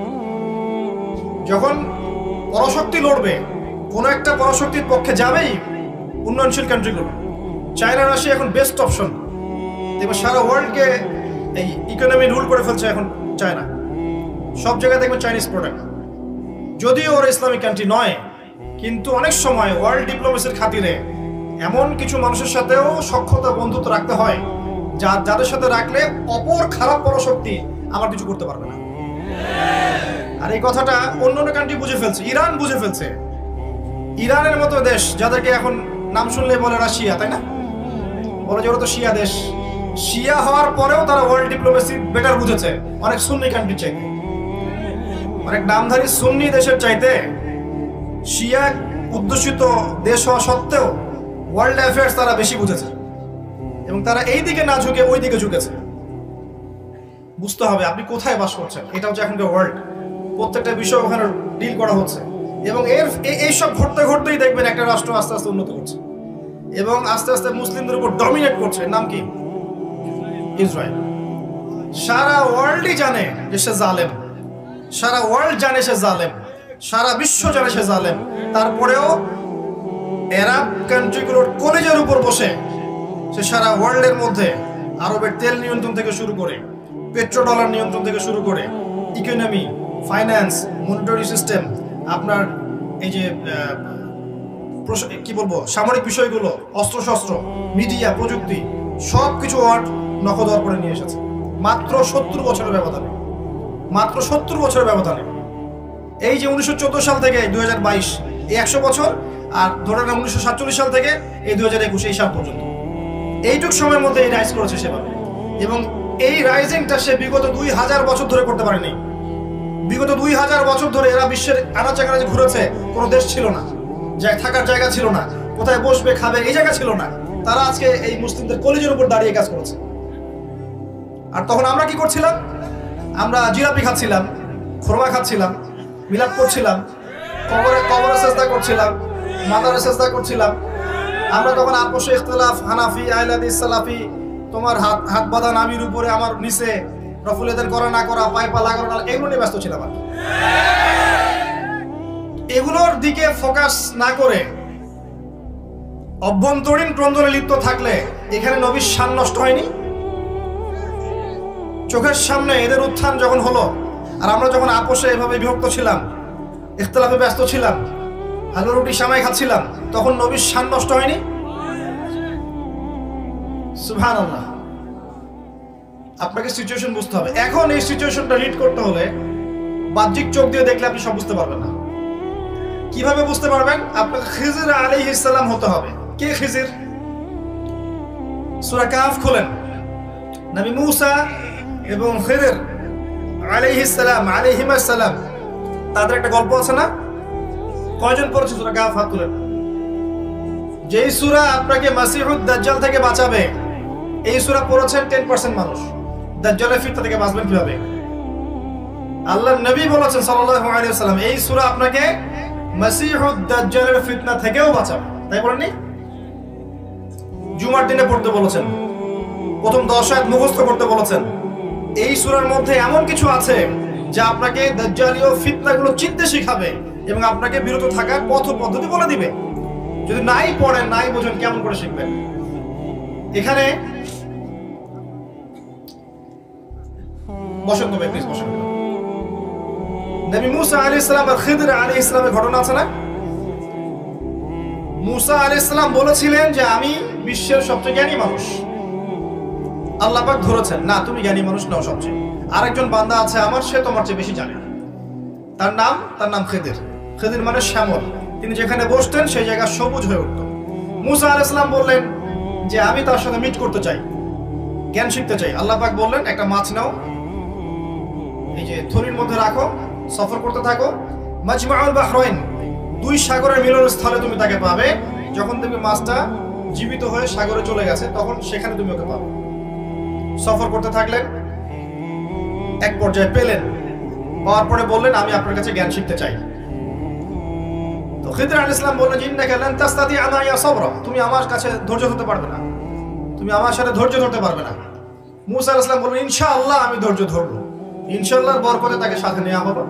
যখন পরাশক্তি লড়বে, কোনো একটা পরাশক্তির পক্ষে যাবেই উন্নয়নশীল কান্ট্রিগুলো। চায়না রাশিয়া এখন বেস্ট অপশন। দেখবেন সারা ওয়ার্ল্ডকে এই ইকোনমি রুল করে ফেলছে এখন চায়না। সব জায়গায় দেখবেন চাইনিজ প্রোডাক্ট। যদিও ওরা ইসলামিক কান্ট্রি নয়, কিন্তু অনেক সময় ওয়ার্ল্ড ডিপ্লোমেসির খাতিরে এমন কিছু মানুষের সাথেও সখ্যতা বন্ধুত্ব রাখতে হয় যাদের সাথে রাখলে অপর খারাপ পরাশক্তি আমার কিছু করতে পারবে না। আর এই কথাটা অন্যান্য কান্ট্রি বুঝে ফেলছে। ইরান বুঝে ফেলছে। ইরানের মতো দেশ যাদেরকে এখন নাম শুনলে বলে রাশিয়া, তাই না? বলে যে ওরা তো শিয়া দেশ। শিয়া হওয়ার পরেও তারা ওয়ার্ল্ড ডিপ্লোমেসি বেটার বুঝেছে অনেক সুন্নি কান্ট্রি চাইতে। অনেক নামধারী সুন্নি দেশের চাইতে শিয়া উদ্দেশিত দেশ হওয়া সত্ত্বেও ওয়ার্ল্ড অ্যাফেয়ার্স তারা বেশি বুঝেছে এবং তারা এই দিকে না ঝুঁকে ওই দিকে ঝুঁকেছে। বুঝতে হবে আপনি কোথায় বাস করছেন। এটা হচ্ছে এখনকার ওয়ার্ল্ড। প্রত্যেকটা বিষয় ওখানে ডিল করা হচ্ছে এবং এইসব ঘটতেই দেখবেন একটা রাষ্ট্র আস্তে আস্তে উন্নত করছে এবং আস্তে আস্তে মুসলিমদের উপর ডমিনেট করছে। নাম কি? ইসরায়েল। সারা ওয়ার্ল্ডই জানে যে সে জালেম, সারা ওয়ার্ল্ড জানে সে জালেম, সারা বিশ্ব জানে সে জালেম। তারপরেও আরব কান্ট্রিগুলোর কলেজের উপর বসে সে সারা ওয়ার্ল্ডের মধ্যে আরবের তেল নিয়ন্ত্রণ থেকে শুরু করে, পেট্রো ডলার নিয়ন্ত্রণ থেকে শুরু করে, ইকোনমি, ফাইন্যান্স, মনিটরি সিস্টেম, আপনার এই যে কি বলবো সামরিক বিষয়গুলো, অস্ত্রশস্ত্র, মিডিয়া, প্রযুক্তি, সব কিছু ওয়ার্ল্ড নখদর করে নিয়ে এসেছে মাত্র 70 বছরের ব্যবধানে। মাত্র 70 বছরের ব্যবধানে। এই যে 1914 সাল থেকে 2022, এই 100 বছর, আর ধরে নেন 1947 সাল থেকে এই 2021 এই সাল পর্যন্ত, এইটুক সময়ের মধ্যে এই রাইজ করেছে সেভাবে। এবং এই রাইজিংটা সে বিগত 2000 বছর ধরে করতে পারেনি। বিগত 2000 বছর ধরে এরা বিশ্বের আনাচে কানাচে ঘুরেছে, কোনো দেশ ছিল না, থাকার জায়গা ছিল না, কোথায় বসবে খাবে এই জায়গা ছিল না। তারা আজকে এই মুসলিমদের কলিজের উপর দাঁড়িয়ে কাজ করেছে। আর তখন আমরা কি করছিলাম? আমরা জিলাপি খাচ্ছিলাম, খোরমা খাচ্ছিলাম, মিলাদ করছিলাম, কবরে সেজদা করছিলাম, মাদারে সেজদা করছিলাম। আমরা তখন আপোষে ইখতিলাফ, হানাফি, আহলে হাদিস, সালাফি, তোমার হাত বাঁধা নামির উপরে আমার নিচে, রফুলেদের করা না করা, পায়ে পা লাগানো না, এগুলো নিয়ে ব্যস্ত ছিলাম। আর এগুলোর দিকে ফোকাস না করে অভ্যন্তরীণ ক্রন্দনে লিপ্ত থাকলে এখানে নবীর শান নষ্ট হয়নি? চোখের সামনে এদের উত্থান যখন হলো, আর আমরা যখন আপোষে এভাবে বিভক্ত ছিলাম, ইখতিলাফে ব্যস্ত ছিলাম, আলু রুটি সামাই খাচ্ছিলাম, তখন নবীর শান নষ্ট হয়নি? সুবহানাল্লাহ। আপনাকে সিচুয়েশন বুঝতে হবে। এখন এই সিচুয়েশনটা রিড করতে হলে বাহ্যিক চোখ দিয়ে দেখলে আপনি সব বুঝতে পারবেন না। কিভাবে বুঝতে পারবেন? আপনাকে খিজির আলাইহিস সালাম হতে হবে। কে খিজির? সূরা কাহফ খুলেন। নবী মুসা এবং খিজির আলাইহিস সালাম তাদের একটা গল্প আছে না? কয়জন পড়েছে সূরা কাহফ? হাত তুলেন। যেই সূরা আপনাকে মাসিহুদ দাজ্জাল থেকে বাঁচাবে, এই সূরা পড়েছেন 10% মানুষ। দাজ্জালের ফিতনা থেকে বাঁচবেন কিভাবে? আল্লাহর নবী বলেছেন সাল্লাল্লাহু আলাইহি ওয়াসাল্লাম, এই সূরা আপনাকে মাসিহুদ দাজ্জালের ফিতনা থেকেও বাঁচাবে। তাই বলেননি? জুমার দিনে পড়তে বলেছেন, প্রথম 10 আয়াত মুখস্থ করতে বলেছেন। এই সূরার মধ্যে এমন কিছু আছে যা আপনাকে দাজ্জালীয় ফিতনাগুলো চিনতে শিখাবে এবং আপনাকে বিরত থাকার পথ পদ্ধতি বলে দিবে। যদি নাই পড়েন, নাই বোঝেন, কেমন করে শিখবেন? এখানে বসেন, তবে প্লিজ বসেন। নবী মুসা আলাইহিস সালাম আর খিজির আলাইহিস সালামের ঘটনা আছে না? মুসা আলাইহিস সালাম বলেছিলেন যে আমি বিশ্বের সবচেয়ে জ্ঞানী মানুষ। আল্লাহ পাক ধরেছেন, না তুমি জ্ঞানী মানুষ নাও সবচেয়ে। আরেকজন বান্দা আছে আমার, সে তোমার চেয়ে বেশি জানে। তার নাম খিজির। খিজির মানে শ্যামল। তিনি যেখানে বসতেন সেই জায়গা সবুজ হয়ে উঠত। মুসা আলাইহিস সালাম বললেন যে আমি তার সাথে মিট করতে চাই, জ্ঞান শিখতে চাই। আল্লাহ পাক বললেন একটা মাছ নাও, এই যে থলির মধ্যে রাখো, সফর করতে থাকো। মাজমাউল বাহরাইন, দুই সাগরের মিলনস্থলে তুমি তাকে পাবে। যখন তুমি মাছটা জীবিত হয়ে সাগরে চলে গেছে, তখন সেখানে তুমি ওকে পাবে। সফর করতে থাকলেন, এক পর্যায়ে পেলেন। পাওয়ার পরে বললেন আমি আপনার কাছে জ্ঞান শিখতে চাই। তো খিজির আলাইহিস সালাম বললেন ইন্নাকা লান তাসতাতিআ মাইয়া সাবরা, তুমি আমার কাছে ধৈর্য ধরতে পারবে না, তুমি আমার সাথে ধৈর্য ধরতে পারবে না। মুসা আলাইহিস সালাম বললেন ইনশাআল্লাহ আমি ধৈর্য ধরব। ইনশাআল্লাহর বরকতে তাকে সাথে নেওয়া হলো।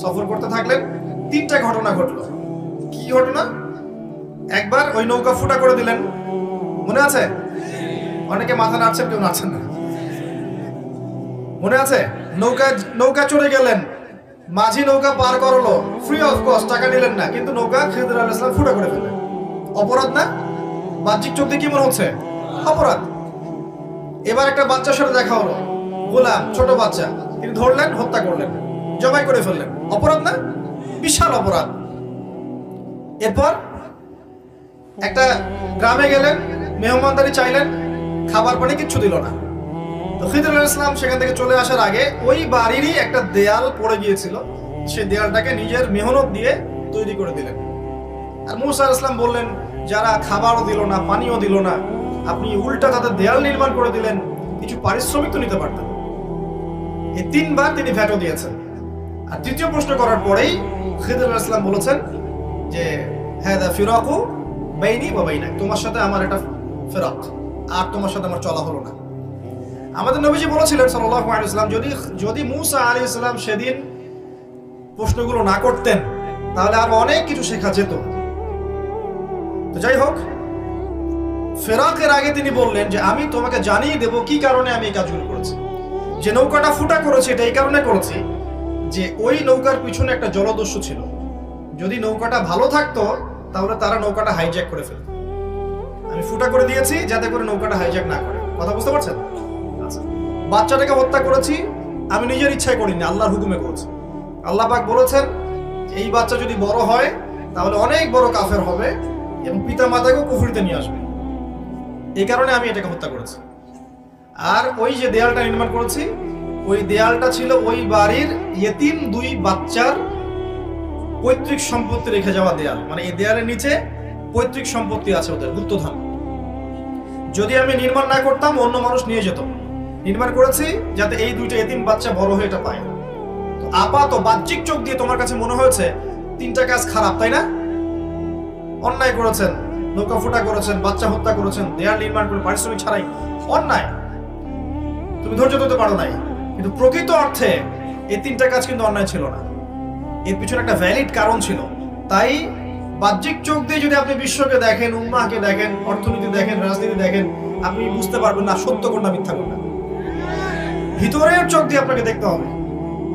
সফর করতে থাকলেন। 3টা ঘটনা ঘটলো। কি ঘটনা? একবার ওই নৌকা ফুটা করে দিলেন, মনে আছে? অনেকে মাথা নাড়ছেন, কেউ নাড়ছেন না। মনে আছে? নৌকা চড়ে গেলেন, মাঝি নৌকা পার করলো, ফ্রি অফ কস্ট, টাকা নিলেন না, কিন্তু নৌকা খিজির আলাইহিস সালাম ফুটা করে ফেললেন। অপরাধ না? বাহ্যিক চোখ দিয়ে কি মনে হচ্ছে? অপরাধ। এবার একটা বাচ্চার সাথে দেখা হলো, গোলাম, ছোট বাচ্চা, তিনি ধরলেন, হত্যা করলেন, জবাই করে ফেললেন। অপরাধ না? বিশাল অপরাধ। এরপর একটা গ্রামে গেলেন, মেহমানদারি চাইলেন, খাবার পানি কিচ্ছু দিল না। তো খিজির আলাইহিস সালাম সেখান থেকে চলে আসার আগে ওই বাড়িরই একটা দেয়াল পড়ে গিয়েছিল, সেই দেয়ালটাকে নিজের মেহনত দিয়ে তৈরি করে দিলেন। আর মুসা আলাইহিস সালাম বললেন যারা খাবারও দিল না, পানিও দিল না, আপনি উল্টা তাদের দেয়াল নির্মাণ করে দিলেন, কিছু পারিশ্রমিক তো নিতে পারতেন। এই 3বার তিনি ভেটো দিয়েছেন। আর তৃতীয় প্রশ্ন করার পরেই খিজির আলাইহিস সালাম বলেছেন যে হাদা ফিরাকু বাইনি ওয়া বাইনাক, তোমার সাথে আমার একটা ফিরাক, আর তোমার সাথে আমার চলা হলো না। আমাদের নবীজি বলেছিলেন সাল্লাল্লাহু আলাইহি ওয়াসাল্লাম যদি মুসা আলাইহিস সালাম সেদিন প্রশ্নগুলো না করতেন তাহলে আর অনেক কিছু শেখা যেত। তো যাই হোক, ফেরাকের আগে তিনি বললেন যে আমি তোমাকে জানিয়ে দেব কি কারণে আমি এই কাজগুলো করেছি। যে নৌকাটা ফুটা করেছি এটা এই কারণে করেছি যে ওই নৌকার পিছনে একটা জলদস্যু ছিল। যদি নৌকাটা ভালো থাকতো তাহলে তারা নৌকাটা হাইজ্যাক করে ফেলত। আমি ফুটা করে দিয়েছি যাতে করে নৌকাটা হাইজ্যাক না করে। কথা বুঝতে পারছেন? আচ্ছা, বাচ্চাটাকে হত্যা করেছি আমি নিজের ইচ্ছায় করিনি, আল্লাহর হুকুমে করেছি। আল্লাহ পাক বলেছেন এই বাচ্চা যদি বড় হয় তাহলে অনেক বড় কাফের হবে এবং পিতা মাতাকেও কুফরিতে নিয়ে আসবে, এই কারণে আমি এটাকে হত্যা করেছি। আর ওই যে দেয়ালটা নির্মাণ করেছি ওই দেয়ালটা ছিল ওই বাড়ির ইয়েতিম 2 বাচ্চার পৈতৃক সম্পত্তি রেখে যাওয়া দেয়াল। মানে এই দেয়ালের নিচে পৈতৃক সম্পত্তি আছে ওদের, গুপ্তধন। যদি আমি নির্মাণ না করতাম অন্য মানুষ নিয়ে যেত। নির্মাণ করেছি যাতে এই 2টা এতিম বাচ্চা বড় হয়ে এটা পায়। তো আপাত বাহ্যিক চোখ দিয়ে তোমার কাছে মনে হয়েছে 3টা কাজ খারাপ, তাই না? অন্যায় করেছেন, নৌকা ফুটা করেছেন, বাচ্চা হত্যা করেছেন, দেয়াল নির্মাণ করে পারিশ্রমিক ছাড়াই, অন্যায়। তুমি ধৈর্য ধরতে পারো নাই, কিন্তু প্রকৃত অর্থে এই 3টা কাজ কিন্তু অন্যায় ছিল না। এর পিছনে একটা ভ্যালিড কারণ ছিল। তাই বাহ্যিক চোখ দিয়ে যদি আপনি বিশ্বকে দেখেন, উম্মাহকে দেখেন, অর্থনীতি দেখেন, রাজনীতি দেখেন, আপনি বুঝতে পারবেন না সত্য কোনটা মিথ্যা কোনটা। ভিতরের চোখ দিয়ে আপনাকে দেখতে হবে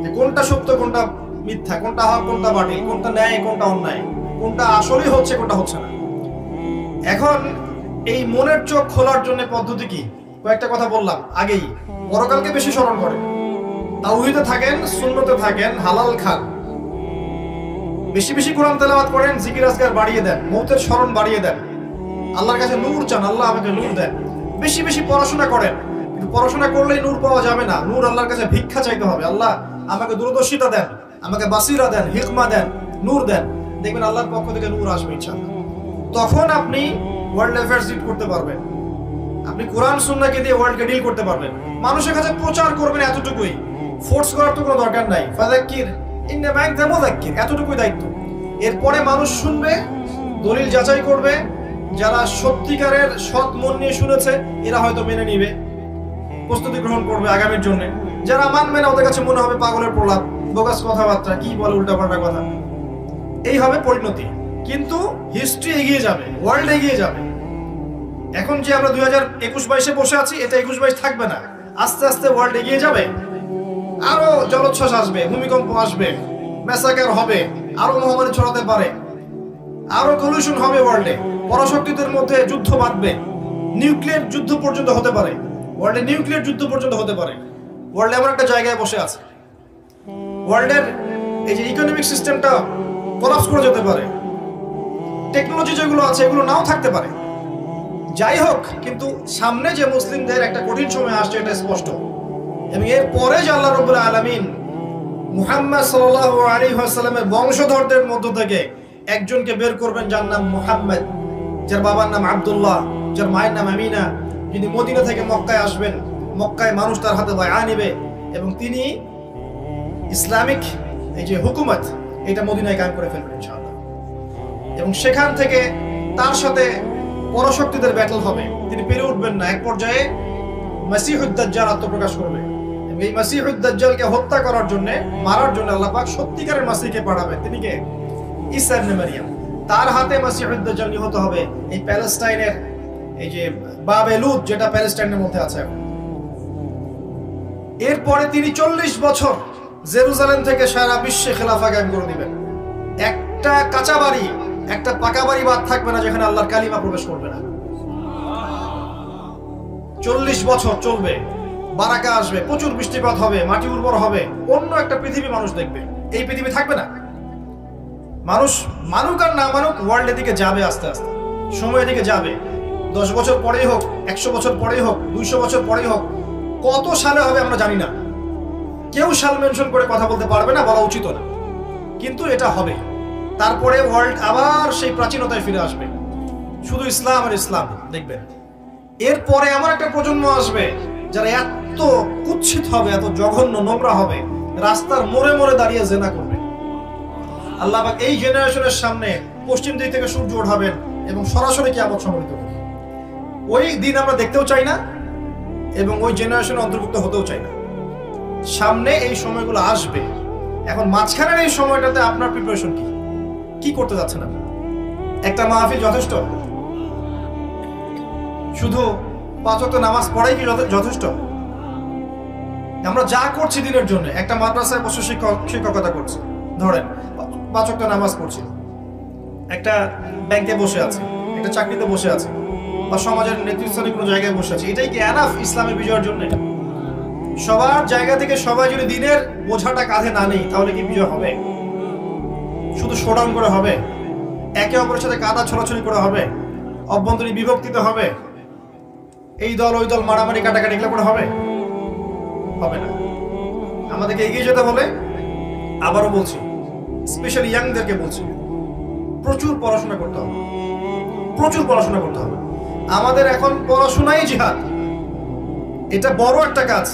যে কোনটা সত্য কোনটা মিথ্যা, কোনটা হক কোনটা বাটিল, কোনটা ন্যায় কোনটা অন্যায়, কোনটা আসলেই হচ্ছে কোনটা হচ্ছে না। এখন এই মনের চোখ খোলার জন্য পদ্ধতি কি? কয়েকটা কথা বললাম আগেই। পরকালকে বেশি স্মরণ করেন, তাওহীদে থাকেন, সুন্নতে থাকেন, হালাল খান, বেশি বেশি কোরআন তেলাওয়াত করেন, জিকির আজকার বাড়িয়ে দেন, মৌতের স্মরণ বাড়িয়ে দেন, আল্লাহর কাছে নূর চান, আল্লাহ আমাকে নূর দেন। বেশি বেশি পড়াশোনা করেন, কিন্তু পড়াশোনা করলেই নূর পাওয়া যাবে না। নূর আল্লাহর কাছে ভিক্ষা চাইতে হবে। আল্লাহ আমাকে দূরদর্শিতা দেন, আমাকে বাসিরা দেন, হিকমা দেন, নূর দেন। দেখবেন আল্লাহর পক্ষ থেকে নূর আসবে ইনশাআল্লাহ। তখন আপনি ওয়ার্ল্ড অ্যাফেয়ার্স লিড করতে পারবেন। আপনি কোরআন সুন্নাহকে দিয়ে ওয়ার্ল্ডকে ডিল করতে পারবেন। মানুষের কাছে প্রচার করবেন, এতটুকুই। ফোর্স করার তো কোনো দরকার নাই। ফাযাক্কির ইন্নামা আনতা মুযাক্কির, এতটুকুই দায়িত্ব। এরপরে মানুষ শুনবে, দলিল যাচাই করবে, যারা সত্যিকারের সৎ মন নিয়ে শুনেছে এরা হয়তো মেনে নিবে, প্রস্তুতি গ্রহণ করবে আগামীর জন্য। যারা মানবে না ওদের কাছে মনে হবে পাগলের প্রলাপ, বোগাস কথাবার্তা, কি বলে উল্টাপাল্টা কথা। এই হবে পরিণতি। কিন্তু হিস্ট্রি এগিয়ে যাবে, ওয়ার্ল্ড এগিয়ে যাবে। এখন যে আমরা 2021-22-এ বসে আছি, এটা 21-22 থাকবে না। আস্তে আস্তে ওয়ার্ল্ড এগিয়ে যাবে। আরো জলোচ্ছ্বাস আসবে, ভূমিকম্প আসবে, ম্যাসাকার হবে, আরো মহামারী ছড়াতে পারে, আরো পলিউশন হবে ওয়ার্ল্ডে, পরাশক্তিদের মধ্যে যুদ্ধ বাঁধবে, নিউক্লিয়ার যুদ্ধ পর্যন্ত হতে পারে, ওয়ার্ল্ডে নিউক্লিয়ার যুদ্ধ পর্যন্ত হতে পারে। ওয়ার্ল্ড এমন একটা জায়গায় বসে আছে, ওয়ার্ল্ডের এই যে ইকোনমিক সিস্টেমটা কোলাপস করে যেতে পারে, টেকনোলজি যেগুলো আছে এগুলো নাও থাকতে পারে। যাই হোক, কিন্তু সামনে যে মুসলিমদের একটা কঠিন সময় আসছে এটা স্পষ্ট। এবং এর পরে যে আল্লাহ রাব্বুল আলামিন মুহাম্মদ সাল্লাল্লাহু আলাইহি ওয়াসাল্লামের বংশধরদের মধ্য থেকে একজনকে বের করবেন, যার নাম মুহাম্মদ, যার বাবার নাম আব্দুল্লাহ, যার মায়ের নাম আমিনা। যিনি মদিনা থেকে মক্কায় আসবেন, মক্কায় মানুষ তার হাতে বায়াত নেবে এবং তিনি ইসলামিক এই যে হুকুমত এটা মদিনায় কায়েম করে ফেলবেন ইনশাআল্লাহ। এবং সেখান থেকে তার সাথে পরাশক্তিদের ব্যাটল হবে, তিনি পেরে উঠবেন না। এক পর্যায়ে মাসিহুদ দাজ্জাল আত্মপ্রকাশ করবে এবং এই মাসিহুদ দাজ্জালকে হত্যা করার জন্য, মারার জন্য আল্লাহ পাক সত্যিকারের মাসিহকে পাঠাবেন। তিনি কে? ঈসা ইবনে মারইয়াম। তার হাতে মাসিহুদ দাজ্জাল নিহত হবে এই প্যালেস্টাইনের এই যে বাবেলুদ, যেটা প্যালেস্টাইনের মধ্যে আছে। এরপরে তিনি 40 বছর জেরুজালেম থেকে সারা বিশ্বে খেলাফা কায়েম করে দিবেন। একটা কাঁচা বাড়ি, একটা পাকা বাড়ি বাদ থাকবে না যেখানে আল্লাহর কালিমা প্রবেশ করবে না। 40 বছর চলবে, বারাকা আসবে, প্রচুর বৃষ্টিপাত হবে, মাটি উর্বর হবে, অন্য একটা পৃথিবী মানুষ দেখবে। এই পৃথিবী থাকবে না। মানুষ মানুক আর না মানুক ওয়ার্ল্ডের দিকে যাবে, আস্তে আস্তে সময়ের দিকে যাবে। 10 বছর পরেই হোক, 100 বছর পরেই হোক, 200 বছর পরেই হোক, কত সালে হবে আমরা জানি না। কেউ সাল মেনশন করে কথা বলতে পারবে না, বলা উচিত না, কিন্তু এটা হবে। তারপরে ওয়ার্ল্ড আবার সেই প্রাচীনতায় ফিরে আসবে, শুধু ইসলাম আর ইসলাম দেখবেন। এরপরে এমন একটা প্রজন্ম আসবে যারা এত কুৎসিত হবে, এত জঘন্য নোংরা হবে, রাস্তার মোড়ে মোড়ে দাঁড়িয়ে জেনা করবে। আল্লাহ পাক এই জেনারেশনের সামনে পশ্চিম দিক থেকে সূর্য ওঠাবেন এবং সরাসরি কিয়ামত সংঘটিত করবেন। ওই দিন আমরা দেখতেও চাই না এবং ওই জেনারেশনে অন্তর্ভুক্ত হতেও চাই না। সামনে এই সময়গুলো আসবে। এখন মাঝখানের এই সময়টাতে আপনার প্রিপারেশন কি? কি করতে যাচ্ছেন আপনি? একটা মাহফিল যথেষ্ট? শুধু 5 ওয়াক্ত নামাজ পড়াই কি যথেষ্ট? আমরা যা করছি দিনের জন্য, একটা মাদ্রাসায় বসে শিক্ষকতা করছি, ধরেন 5 ওয়াক্ত নামাজ পড়ছি, একটা ব্যাংকে বসে আছে, একটা চাকরিতে বসে আছে, বা সমাজের নেতৃস্থানীয় কোনো জায়গায় বসে আছে, এটাই কি এনাফ ইসলামের বিজয়ের জন্য? সবার জায়গা থেকে সবাই যদি দিনের বোঝাটা কাঁধে না নেই, তাহলে কি বিজয় হবে? শুধু শোডাউন করে হবে? একে অপরের সাথে কাদা ছড়াছড়ি করে হবে? অভ্যন্তরীণ বিভক্তিতে হবে? এই দল ওই দল মারামারি কাটাকাটি এগুলো করে হবে? হবে না। আমাদেরকে এগিয়ে যেতে হলে, আবারও বলছি, স্পেশালি ইয়াংদেরকে বলছি, প্রচুর পড়াশোনা করতে হবে, প্রচুর পড়াশোনা করতে হবে। আমাদের এখন পড়াশোনাই জিহাদ, এটা বড় একটা কাজ।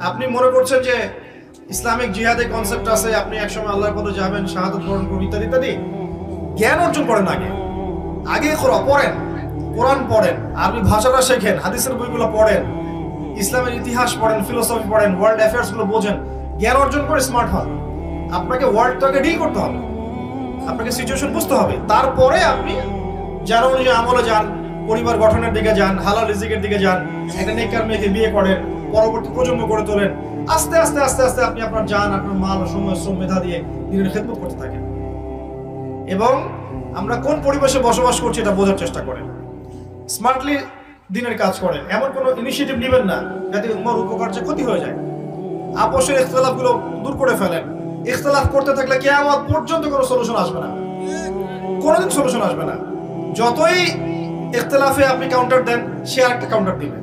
আপনি মনে করছেন যে ইসলামিক জিহাদের কনসেপ্ট আছে, আপনি একসময় আল্লাহর পথে যাবেন, শাহাদাত বরণ করবেন, ইত্যাদি ইত্যাদি। জ্ঞান অর্জন করেন, আগে পড়েন, কোরআন পড়েন, আরবি ভাষাটা শেখেন, হাদিসের বইগুলো পড়েন, ইসলামের ইতিহাস পড়েন, ফিলোসফি পড়েন, ওয়ার্ল্ড অ্যাফেয়ার্স গুলো বোঝেন, জ্ঞান অর্জন করে স্মার্ট হন। আপনাকে ওয়ার্ল্ডটাকে ডিল করতে হবে, আপনাকে সিচুয়েশন বুঝতে হবে, তারপরে আপনি যারা অনুযায়ী আমলে যান, পরিবার গঠনের দিকে যান, হালাল রিজিকের দিকে যান, একটা নেককার মেয়েকে বিয়ে করেন, পরবর্তী প্রজন্ম করে তোলেন। আস্তে আস্তে আস্তে আস্তে আপনি আপনার জান, আপনার মাল, সময়, শ্রম, মেধা দিয়ে দিনের খেদমত করতে থাকেন। এবং আমরা কোন পরিবেশে বসবাস করছি এটা বোঝার চেষ্টা করেন, স্মার্টলি দিনের কাজ করেন, এমন কোনো ইনিশিয়েটিভ নেবেন না যাতে উম্মার উপকার যে ক্ষতি হয়ে যায়। আপোষের ইখতিলাফগুলো দূর করে ফেলেন। ইখতিলাফ করতে থাকলে কিয়ামত পর্যন্ত কোনো সলিউশন আসবে না, কোনোদিন সলিউশন আসবে না। যতই ইখতিলাফে আপনি কাউন্টার দেন, সে আরেকটা কাউন্টার দিবে,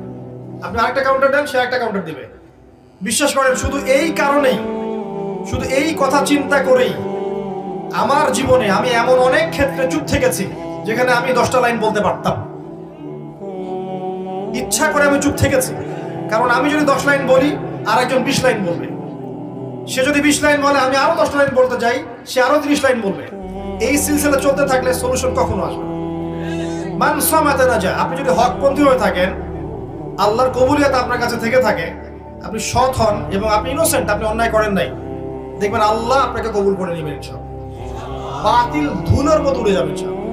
আপনি আরেকটা কাউন্টার দেন, সে আরেকটা কাউন্টার দিবে। বিশ্বাস করেন, শুধু এই কারণেই, শুধু এই কথা চিন্তা করেই আমার জীবনে আমি এমন অনেক ক্ষেত্রে চুপ থেকেছি যেখানে আমি 10টা লাইন বলতে পারতাম, ইচ্ছা করে আমি চুপ থেকেছি। কারণ আমি যদি 10 লাইন বলি, আর একজন 20 লাইন বলবে, সে যদি 20 লাইন বলে, আমি আরো 10টা লাইন বলতে যাই, সে আরো 30 লাইন বলবে। এই সিলসিলা চলতে থাকলে সলিউশন কখনো আসবে না। মান সামাতা নাজা। আপনি যদি হকপন্থী হয়ে থাকেন, আল্লাহর কবুলিয়ত আপনার কাছে থেকে থাকে, আপনি সৎ হন এবং আপনি ইনোসেন্ট, আপনি অন্যায় করেন নাই, দেখবেন আল্লাহ আপনাকে কবুল করে নেবেন ইনশাআল্লাহ। বাতিল ধুলোর মতো উড়ে যাবে ইনশাআল্লাহ।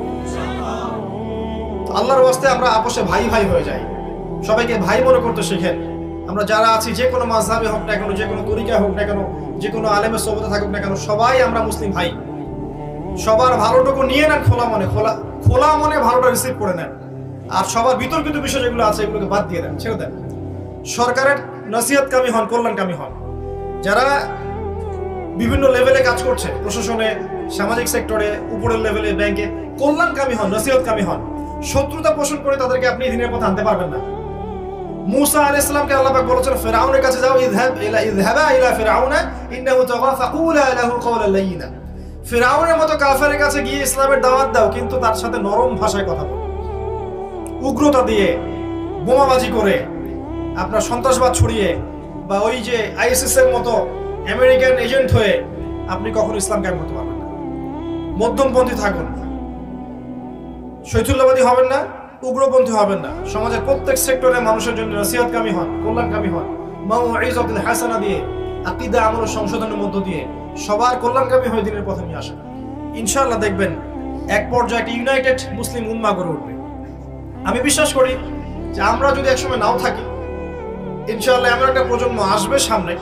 আল্লাহর ওয়াস্তে আমরা আপোষে ভাই ভাই হয়ে যাই, সবাইকে ভাই মনে করতে শিখেন। আমরা যারা আছি, যে কোনো মাযহাবে হোক না কেন, যে কোনো তরিকা হোক না কেন, যে কোনো আলেমের সোহবতে থাকুক না কেন, সবাই আমরা মুসলিম ভাই। সবার ভালোটুকু নিয়ে নেন, খোলা মনে ভালোটা রিসিভ করে নেন। আর সবার বিতর্কিত বিষয় যেগুলো আছে এগুলোকে বাদ দিয়ে দেন, ছেড়ে দেন। সরকারের নসিহতকামী হন, কল্যাণকামী হন। যারা বিভিন্ন লেভেলে কাজ করছে, প্রশাসনে, সামাজিক সেক্টরে, উপরের লেভেলে, ব্যাংকে, কল্যাণকামী হন, নসিহতকামী হন। শত্রুতা পোষণ করে তাদেরকে আপনি দিনের পথে আনতে পারবেন না। মুসা আলাইহিস সালামকে আল্লাহ পাক বলেছেন, ফিরআউনের কাছে যাও, ইযহাবা ইলা ফিরআউনা ইন্নাহু তাগা ফাকুলা লাহু কাওলান লায়িনা। ফিরআউনের মতো কাফেরের কাছে গিয়ে ইসলামের দাওয়াত দাও, কিন্তু তার সাথে নরম ভাষায় কথা বলো। উগ্রতা দিয়ে, বোমাবাজি করে, আপনার সন্ত্রাসবাদ ছড়িয়ে, বা ওই যে আইএসএস এর মতো আমেরিকান এজেন্ট হয়ে আপনি কখনো ইসলাম কায়েম করতে পারবেন না। মধ্যমপন্থী থাকুন, শৈথুল্যবাদী হবেন না, উগ্রপন্থী হবেন না। সমাজের প্রত্যেক সেক্টরে মানুষের জন্য নসিহতকামী হন, কল্যাণকামী হন। মাউইযাতুল হাসানা দিয়ে, আকীদা আমল সংশোধনের মধ্য দিয়ে সবার কল্যাণকামী হয়ে দিনের পথে নিয়ে আসেন। ইনশাআল্লাহ দেখবেন এক পর্যায়ে একটা ইউনাইটেড মুসলিম উম্মাহ গড়ে উঠবে। আমি বিশ্বাস করি যে আমরা যদি একসময় নাও থাকি, ইনশাআল্লাহ এমন একটা প্রজন্ম আসবে সামনে,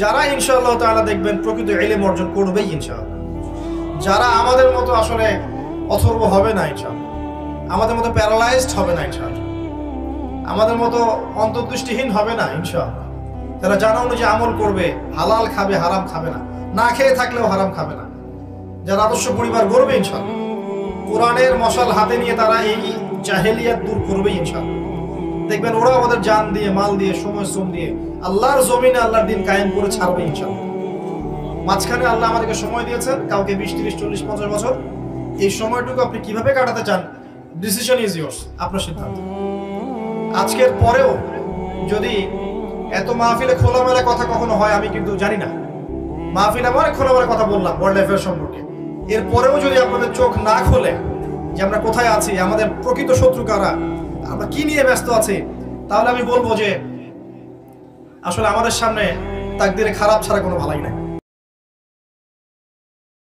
যারা ইনশাআল্লাহ তাআলা দেখবেন প্রকৃত ইলম অর্জন করবেই ইনশাআল্লাহ। যারা আমাদের মতো আসলে অথর্ব হবে না ইনশাআল্লাহ, আমাদের মতো প্যারালাইজড হবে না ইনশাআল্লাহ, আমাদের মতো অন্তর্দৃষ্টিহীন হবে না ইনশাআল্লাহ। যারা জানা অনুযায়ী আমল করবে, হালাল খাবে, হারাম খাবে না, না খেয়ে থাকলেও হারাম খাবে না, যারা আদর্শ পরিবার গড়বে ইনশাআল্লাহ, কোরআনের মশাল হাতে নিয়ে তারা এই জাহেলিয়াত দূর করবে ইনশাআল্লাহ। দেখবেন ওরা আমাদের জান দিয়ে, মাল দিয়ে, সময় শ্রম দিয়ে আল্লাহর জমিনে আল্লাহর দিন কায়েম করে ছাড়বে ইনশাআল্লাহ। মাঝখানে আল্লাহ আমাদেরকে সময় দিয়েছেন, কাউকে 20, 30, 40, 50 বছর। এই সময়টুকু আপনি কিভাবে কাটাতে চান, ডিসিশন ইজ ইয়োর্স, আপনার সিদ্ধান্ত। আজকের পরেও যদি এত মাহফিলে খোলামেলা কথা কখনো হয়, আমি কিন্তু জানি না, মাহফিলে অনেক খোলামেলা কথা বললাম ওয়ার্ল্ড অ্যাফেয়ার সম্পর্কে, এরপরেও যদি আপনাদের চোখ না খোলে যে আমরা কোথায় আছি, আমাদের প্রকৃত শত্রু কারা, আমরা কি নিয়ে ব্যস্ত আছি, তাহলে আমি বলবো যে আসলে আমাদের সামনে তাকদীরে খারাপ ছাড়া কোনো ভালাই নাই।